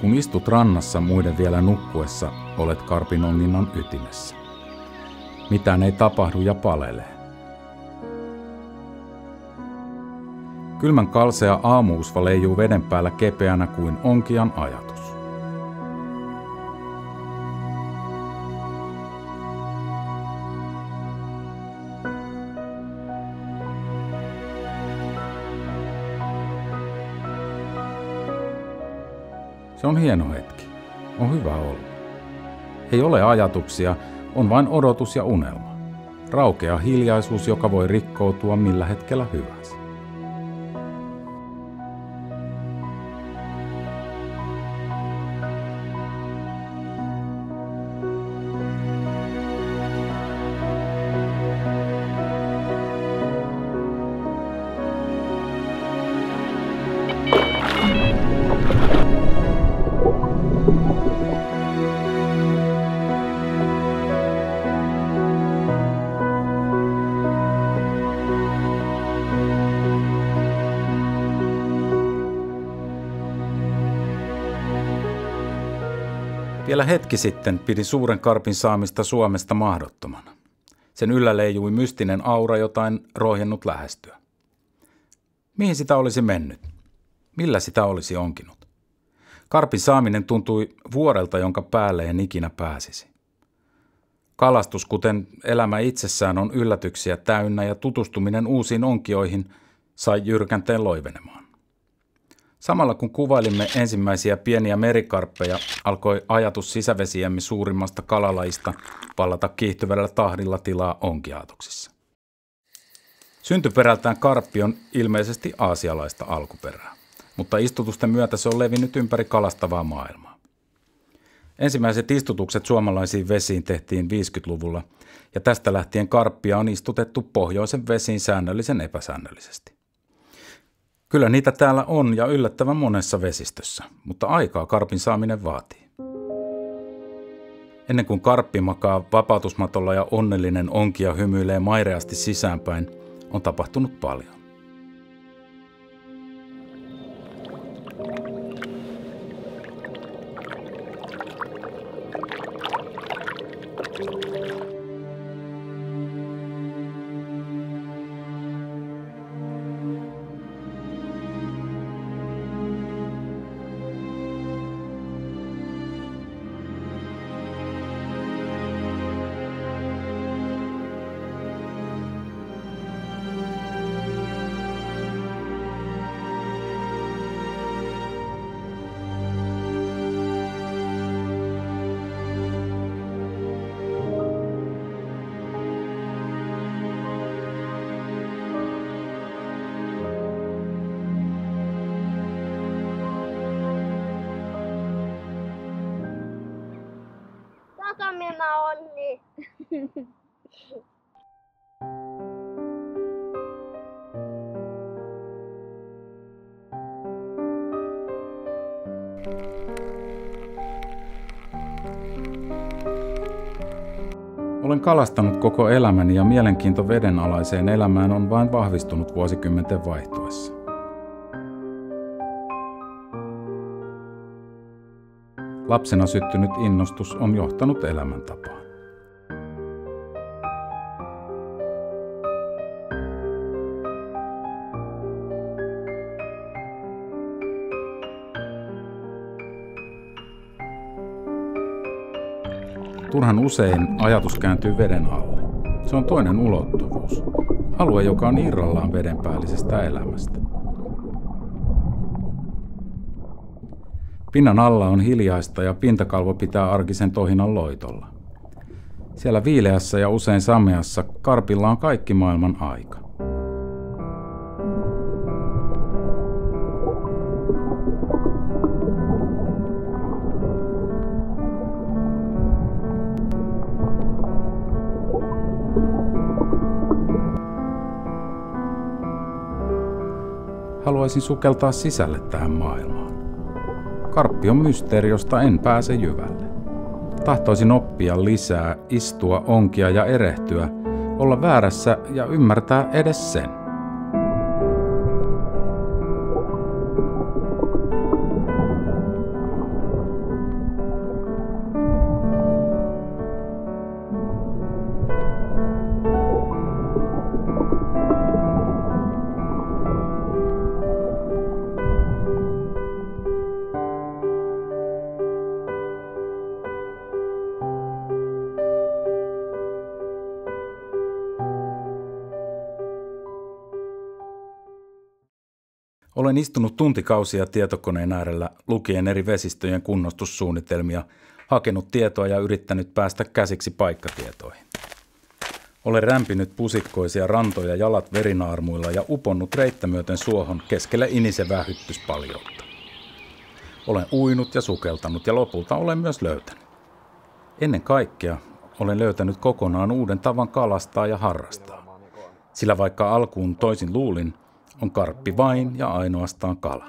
Kun istut rannassa muiden vielä nukkuessa, olet karpin onginnan ytimessä. Mitään ei tapahdu ja palelee. Kylmän kalsea aamuusva leijuu veden päällä kepeänä kuin onkijan ajatus. Se on hieno hetki. On hyvä olla. Ei ole ajatuksia, on vain odotus ja unelma. Raukea hiljaisuus, joka voi rikkoutua millä hetkellä hyvänsä. Vielä hetki sitten pidi suuren karpin saamista Suomesta mahdottomana. Sen yllä leijui mystinen aura, jota en rohjennut lähestyä. Mihin sitä olisi mennyt? Millä sitä olisi onkinut? Karpin saaminen tuntui vuorelta, jonka päälle en ikinä pääsisi. Kalastus, kuten elämä itsessään, on yllätyksiä täynnä ja tutustuminen uusiin onkioihin sai jyrkänteen loivenemaan. Samalla kun kuvailimme ensimmäisiä pieniä merikarppeja, alkoi ajatus sisävesiemme suurimmasta kalalajista vallata kiihtyvällä tahdilla tilaa onkiaatoksissa. Syntyperältään karppi on ilmeisesti aasialaista alkuperää, mutta istutusten myötä se on levinnyt ympäri kalastavaa maailmaa. Ensimmäiset istutukset suomalaisiin vesiin tehtiin 50-luvulla, ja tästä lähtien karppia on istutettu pohjoisen vesiin säännöllisen epäsäännöllisesti. Kyllä niitä täällä on ja yllättävän monessa vesistössä, mutta aikaa karpin saaminen vaatii. Ennen kuin karppi makaa vapautusmatolla ja onnellinen onkija hymyilee maireasti sisäänpäin, on tapahtunut paljon. Minä onni. Olen kalastanut koko elämäni ja mielenkiinto vedenalaiseen elämään on vain vahvistunut vuosikymmenten vaihtuessa. Lapsena syttynyt innostus on johtanut elämäntapaan. Turhan usein ajatus kääntyy veden alle. Se on toinen ulottuvuus. Alue, joka on irrallaan vedenpäällisestä elämästä. Pinnan alla on hiljaista ja pintakalvo pitää arkisen tohinan loitolla. Siellä viileässä ja usein sameassa karpilla on kaikki maailman aika. Haluaisin sukeltaa sisälle tähän maailmaan. Karppi on mysteeri, josta en pääse jyvälle. Tahtoisin oppia lisää, istua, onkia ja erehtyä, olla väärässä ja ymmärtää edes sen. Olen istunut tuntikausia tietokoneen äärellä lukien eri vesistöjen kunnostussuunnitelmia, hakenut tietoa ja yrittänyt päästä käsiksi paikkatietoihin. Olen rämpinyt pusikkoisia rantoja jalat verinaarmuilla ja uponnut reittä myöten suohon keskelle inisevää hyttyspaljoutta. Olen uinut ja sukeltanut ja lopulta olen myös löytänyt. Ennen kaikkea olen löytänyt kokonaan uuden tavan kalastaa ja harrastaa. Sillä vaikka alkuun toisin luulin, on karppi vain ja ainoastaan kala.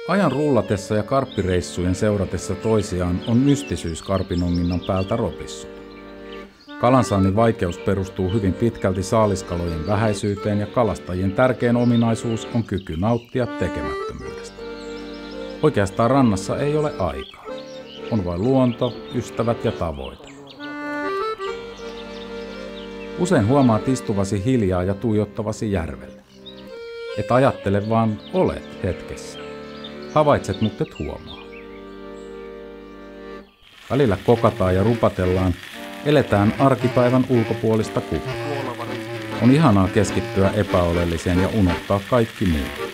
Ajan rullatessa ja karppireissujen seuratessa toisiaan on mystisyys karpinonginnan päältä ropissut. Kalansaannin vaikeus perustuu hyvin pitkälti saaliskalojen vähäisyyteen ja kalastajien tärkein ominaisuus on kyky nauttia tekemättömyydestä. Oikeastaan rannassa ei ole aikaa. On vain luonto, ystävät ja tavoite. Usein huomaat istuvasi hiljaa ja tuijottavasi järvelle. Et ajattele, vaan olet hetkessä. Havaitset, mutta et huomaa. Välillä kokataan ja rupatellaan, eletään arkipäivän ulkopuolista kuvaa. On ihanaa keskittyä epäoleelliseen ja unohtaa kaikki muu.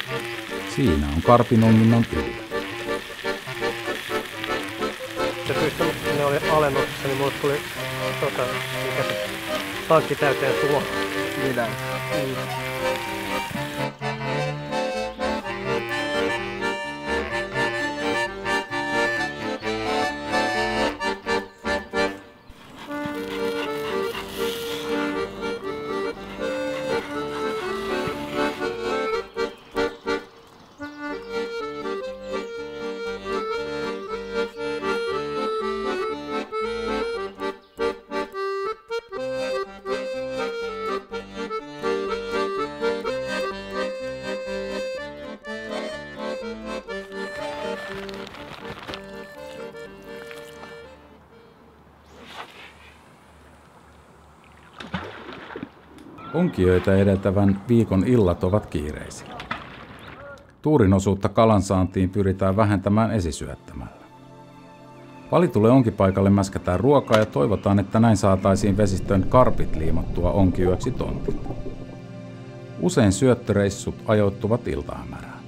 Siinä on karpinonginnan ydin. Se pyystä, kun ne oli alennuksessa, niin mulle tuli mikä se tankki täyteen suoa. Minä. Onkijoita edeltävän viikon illat ovat kiireisiä. Tuurin osuutta kalansaantiin pyritään vähentämään esisyöttämällä. Valitulle onkipaikalle mäskätään ruokaa ja toivotaan, että näin saataisiin vesistön karpit liimattua onkiyöksi tontilla. Usein syöttöreissut ajoittuvat iltahämärään.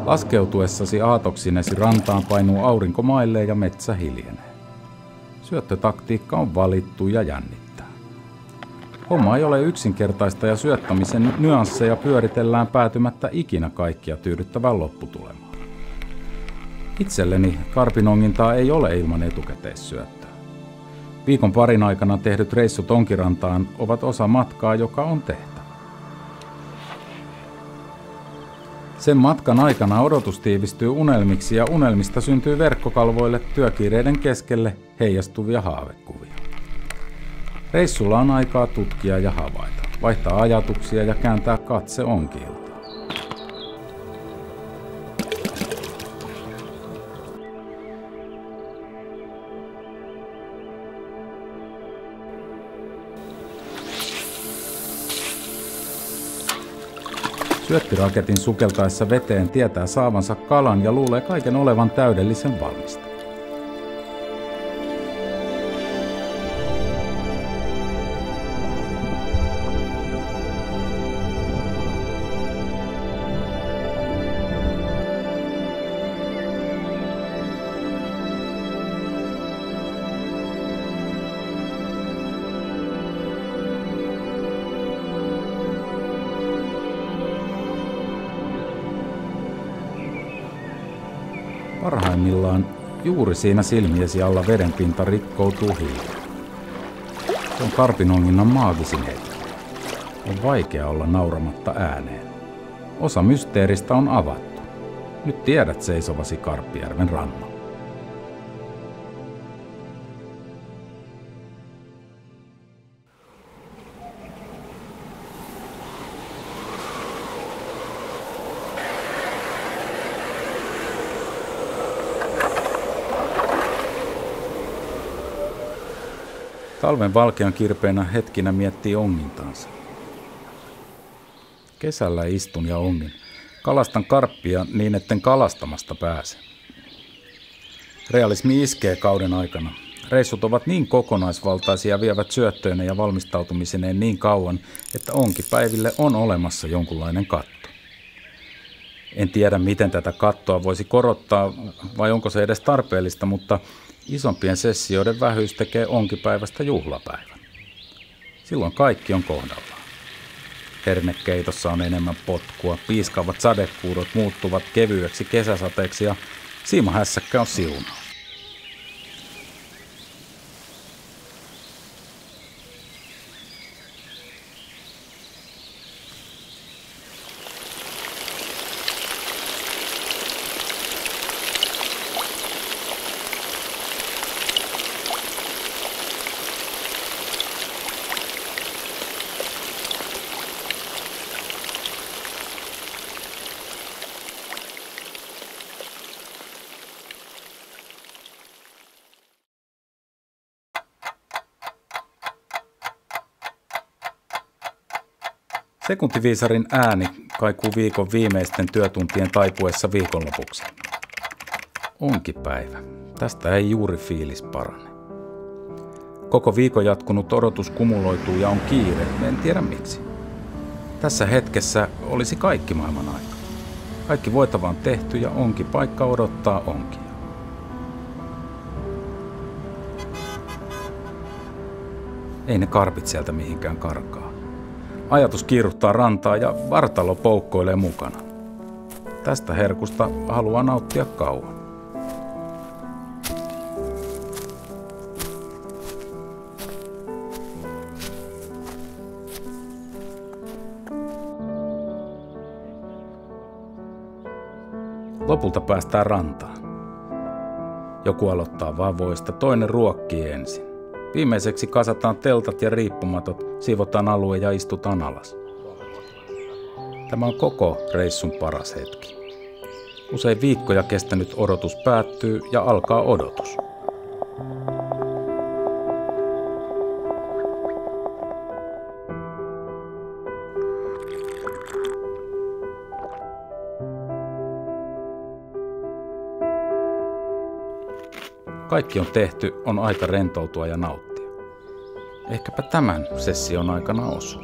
Laskeutuessasi aatoksinesi rantaan painuu aurinko mailleen ja metsä hiljenee. Syöttötaktiikka on valittu ja jännittää. Homma ei ole yksinkertaista ja syöttämisen nyansseja pyöritellään päätymättä ikinä kaikkia tyydyttävään lopputulemaan. Itselleni karpinongintaa ei ole ilman etukäteissyöttöä. Viikon parin aikana tehdyt reissut onkirantaan ovat osa matkaa, joka on tehtävä. Sen matkan aikana odotus tiivistyy unelmiksi ja unelmista syntyy verkkokalvoille työkiireiden keskelle heijastuvia haavekuvia. Reissulla on aikaa tutkia ja havaita, vaihtaa ajatuksia ja kääntää katse onkiiltaan. Syöttiraketin sukeltaessa veteen tietää saavansa kalan ja luulee kaiken olevan täydellisen valmista. Parhaimmillaan juuri siinä silmiesi alla vedenpinta rikkoutuu hiljaa. Se on karpinonginnan maagisin hetki. On vaikea olla nauramatta ääneen. Osa mysteeristä on avattu. Nyt tiedät seisovasi Karppijärven rannalla. Talven valkean kirpeinä hetkinä miettii ongintaansa. Kesällä istun ja ongin. Kalastan karppia niin, etten kalastamasta pääse. Realismi iskee kauden aikana. Reissut ovat niin kokonaisvaltaisia ja vievät syöttöineen ja valmistautumisineen niin kauan, että onkipäiville on olemassa jonkunlainen katto. En tiedä, miten tätä kattoa voisi korottaa vai onko se edes tarpeellista, mutta isompien sessioiden vähyys tekee onkipäivästä juhlapäivän. Silloin kaikki on kohdallaan. Hernekeitossa on enemmän potkua, piiskaavat sadekuurot muuttuvat kevyeksi kesäsateeksi ja siimahässäkkä on siunaus. Sekuntiviisarin ääni kaikuu viikon viimeisten työtuntien taipuessa viikonlopuksi. Onkipäivä. Tästä ei juuri fiilis parane. Koko viikon jatkunut odotus kumuloituu ja on kiire, en tiedä miksi. Tässä hetkessä olisi kaikki maailman aika. Kaikki voitava on tehty ja onkipaikka odottaa onkia. Ei ne karpit sieltä mihinkään karkaa. Ajatus kiiruhtaa rantaa ja vartalo poukkoilee mukana. Tästä herkusta haluaa nauttia kauan. Lopulta päästään rantaan. Joku aloittaa vavoista, toinen ruokkii ensin. Viimeiseksi kasataan teltat ja riippumatot, siivotaan alue ja istutaan alas. Tämä on koko reissun paras hetki. Usein viikkoja kestänyt odotus päättyy ja alkaa odotus. Kaikki on tehty, on aika rentoutua ja nauttia. Ehkäpä tämän session aikana osuu.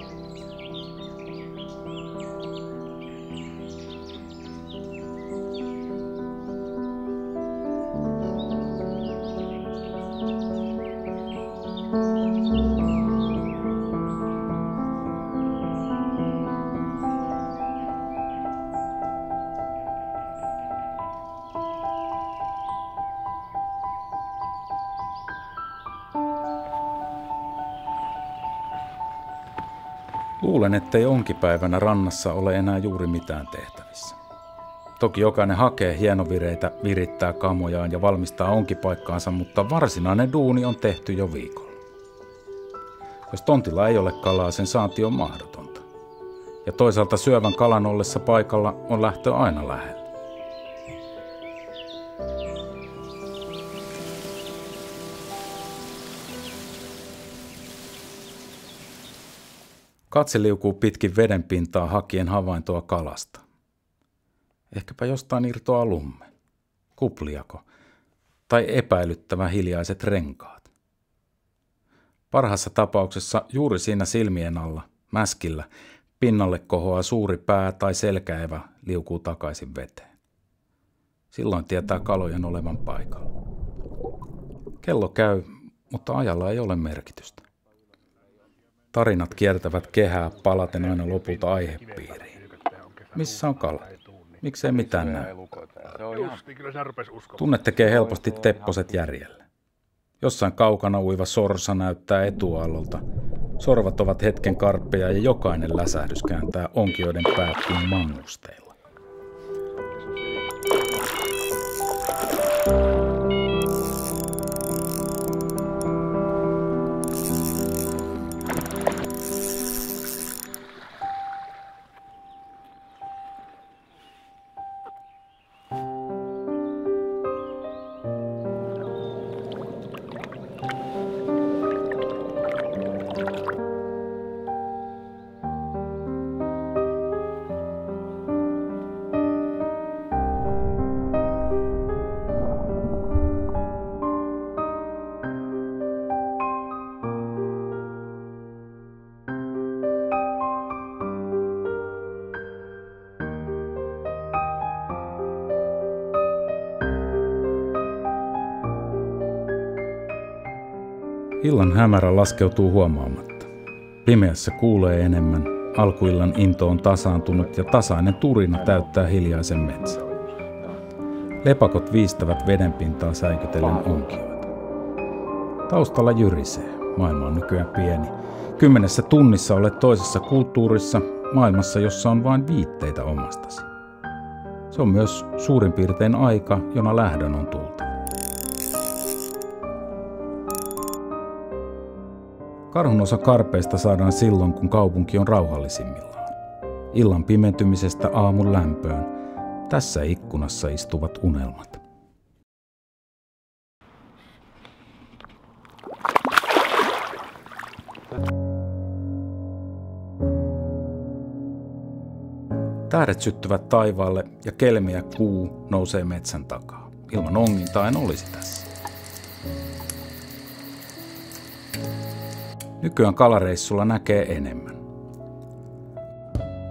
Luulen, ettei onkipäivänä rannassa ole enää juuri mitään tehtävissä. Toki jokainen hakee hienovireitä, virittää kamojaan ja valmistaa onkipaikkaansa, mutta varsinainen duuni on tehty jo viikolla. Jos tontilla ei ole kalaa, sen saanti on mahdotonta. Ja toisaalta syövän kalan ollessa paikalla on lähtö aina lähellä. Katse liukuu pitkin veden pintaa hakien havaintoa kalasta. Ehkäpä jostain irtoaa lumme, kupliako tai epäilyttävän hiljaiset renkaat. Parhaassa tapauksessa juuri siinä silmien alla, mäskillä, pinnalle kohoaa suuri pää tai selkäevä liukuu takaisin veteen. Silloin tietää kalojen olevan paikalla. Kello käy, mutta ajalla ei ole merkitystä. Tarinat kiertävät kehää palaten aina lopulta aihepiiriin. Missä on kalat? Miksei mitään näy? Tunne tekee helposti tepposet järjelle. Jossain kaukana uiva sorsa näyttää etuallolta. Sorvat ovat hetken karppeja ja jokainen läsähdys kääntää onkijoiden päät kuin mangusteilla. Illan hämärä laskeutuu huomaamatta. Pimeässä kuulee enemmän, alkuillan into on tasaantunut ja tasainen turina täyttää hiljaisen metsän. Lepakot viistävät vedenpintaa säikytellen onkioita. Taustalla jyrisee, maailma on nykyään pieni. 10 tunnissa olet toisessa kulttuurissa, maailmassa, jossa on vain viitteitä omastasi. Se on myös suurin piirtein aika, jona lähdön on tultava. Karhun osa karpeista saadaan silloin, kun kaupunki on rauhallisimmillaan. Illan pimentymisestä aamun lämpöön. Tässä ikkunassa istuvat unelmat. Tähdet syttyvät taivaalle ja kelmeä kuu nousee metsän takaa. Ilman ongintaa en olisi tässä. Nykyään kalareissulla näkee enemmän.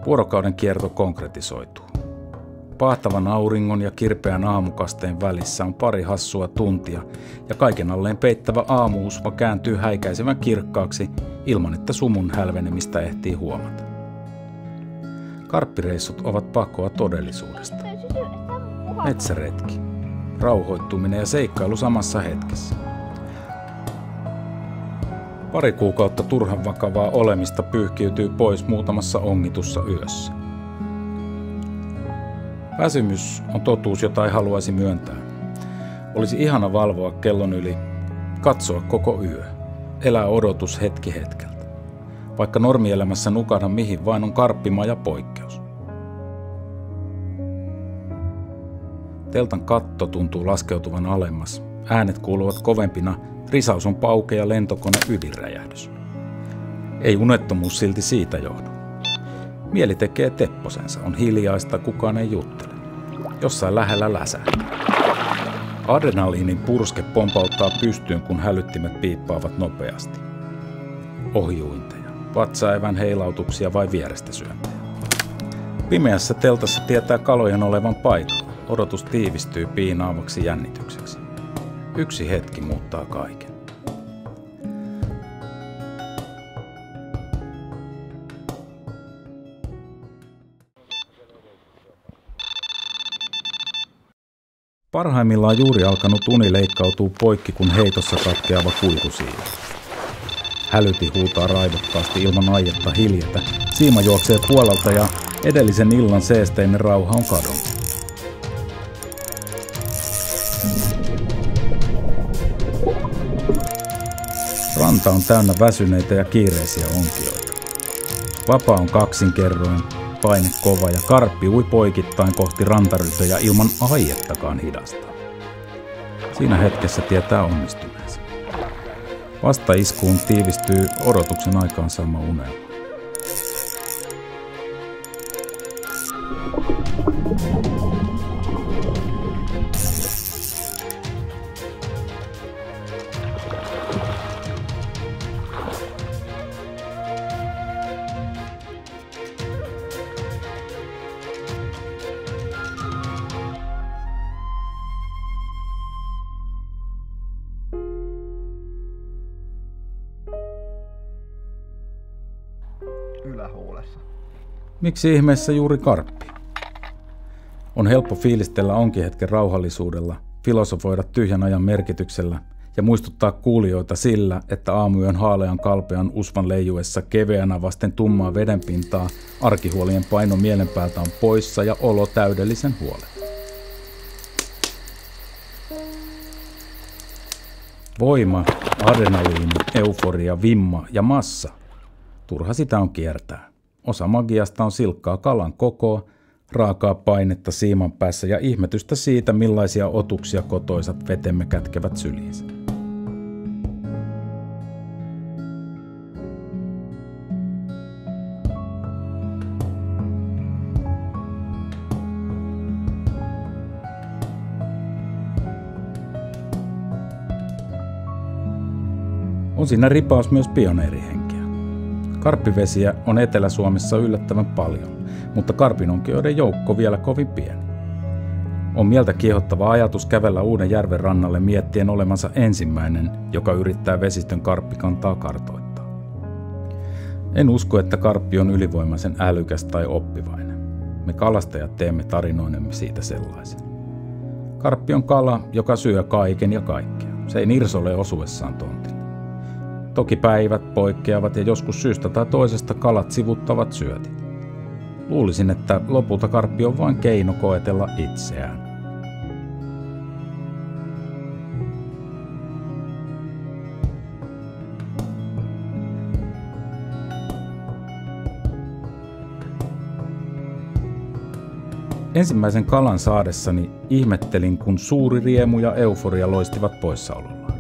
Vuorokauden kierto konkretisoituu. Paahtavan auringon ja kirpeän aamukasteen välissä on pari hassua tuntia ja kaiken alleen peittävä aamuusva kääntyy häikäisevän kirkkaaksi ilman, että sumun hälvenemistä ehtii huomata. Karppireissut ovat pakoa todellisuudesta. Metsäretki, rauhoittuminen ja seikkailu samassa hetkessä. Pari kuukautta turhan vakavaa olemista pyyhkiytyy pois muutamassa ongitussa yössä. Väsymys on totuus, jota ei haluaisi myöntää. Olisi ihana valvoa kellon yli, katsoa koko yö, elää odotus hetki hetkeltä. Vaikka normielämässä nukahda mihin vain on karppima ja poikkeus. Teltan katto tuntuu laskeutuvan alemmas. Äänet kuuluvat kovempina, risaus on pauke ja lentokone ydinräjähdys. Ei unettomuus silti siitä johdu. Mieli tekee tepposensa, on hiljaista, kukaan ei juttele. Jossain lähellä läsähtää. Adrenaliinin purske pompauttaa pystyyn, kun hälyttimet piippaavat nopeasti. Ohiuinteja, vatsaevän heilautuksia vai vierestä syöntejä. Pimeässä teltassa tietää kalojen olevan paikalla. Odotus tiivistyy piinaavaksi jännitykseksi. Yksi hetki muuttaa kaiken. Parhaimmillaan juuri alkanut uni leikkautuu poikki, kun heitossa katkeava kuitusiivi. Hälyti huutaa raivokkaasti ilman aietta hiljetä. Siima juoksee puolelta ja edellisen illan seesteinen rauha on kadonnut. Ranta on täynnä väsyneitä ja kiireisiä onkioita. Vapaa on kaksinkerroin, paine kova ja karppi ui poikittain kohti rantarytöjä ilman aiettakaan hidastaa. Siinä hetkessä tietää onnistuneensa. Vastaiskuun tiivistyy odotuksen aikaan sama unelma. Ylähuulessa. Miksi ihmeessä juuri karppi? On helppo fiilistellä onkihetken rauhallisuudella, filosofoida tyhjän ajan merkityksellä ja muistuttaa kuulijoita sillä, että aamuyön haalean kalpean usvan leijuessa keveänä vasten tummaa vedenpintaa arkihuolien paino mielen päältä on poissa ja olo täydellisen huolen. Voima, adrenaliini, euforia, vimma ja massa. Turha sitä on kiertää. Osa magiasta on silkkaa kalan kokoa, raakaa painetta siiman päässä ja ihmetystä siitä, millaisia otuksia kotoisat vetemme kätkevät syliinsä. On siinä ripaus myös pioneerihenkeä. Karppivesiä on Etelä-Suomessa yllättävän paljon, mutta karpinonkioiden joukko vielä kovin pieni. On mieltä kiihottava ajatus kävellä uuden järven rannalle miettien olemansa ensimmäinen, joka yrittää vesistön karppikantaa kartoittaa. En usko, että karppi on ylivoimaisen älykäs tai oppivainen. Me kalastajat teemme tarinoinemme siitä sellaisen. Karppi on kala, joka syö kaiken ja kaikkea. Se ei nirsole osuessaan tontille. Toki päivät poikkeavat ja joskus syystä tai toisesta kalat sivuttavat syötit. Luulisin, että lopulta karppi on vain keino koetella itseään. Ensimmäisen kalan saadessani ihmettelin, kun suuri riemu ja euforia loistivat poissaolollaan.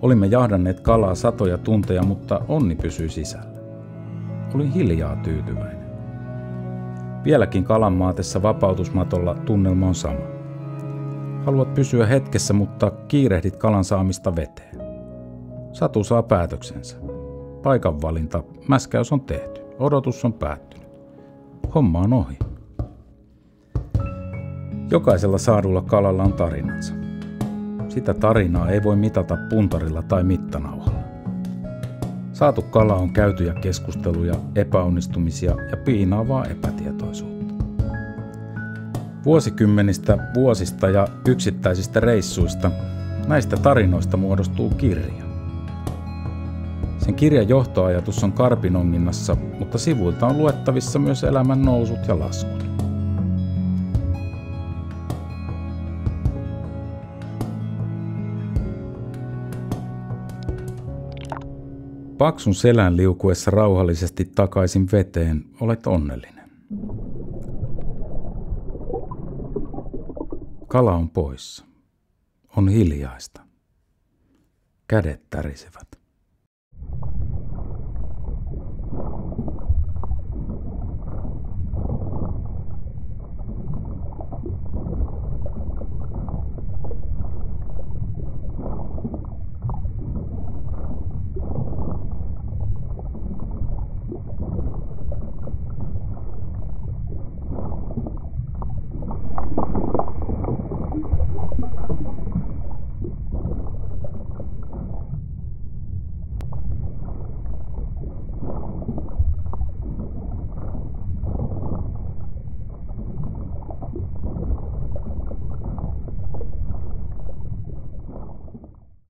Olimme jahdanneet kalaa satoja tunteja, mutta onni pysyi sisällä. Olin hiljaa tyytyväinen. Vieläkin kalan maatessa vapautusmatolla tunnelma on sama. Haluat pysyä hetkessä, mutta kiirehdit kalan saamista veteen. Satu saa päätöksensä. Paikanvalinta, mäskäys on tehty. Odotus on päättynyt. Homma on ohi. Jokaisella saadulla kalalla on tarinansa. Sitä tarinaa ei voi mitata puntarilla tai mittanauhalla. Saatu kala on käytyjä keskusteluja, epäonnistumisia ja piinaavaa epätietoisuutta. Vuosikymmenistä, vuosista ja yksittäisistä reissuista näistä tarinoista muodostuu kirja. Sen kirjan johtoajatus on karpinonginnassa, mutta sivuilta on luettavissa myös elämän nousut ja laskut. Paksun selän liukuessa rauhallisesti takaisin veteen olet onnellinen. Kala on poissa. On hiljaista. Kädet tärisevät.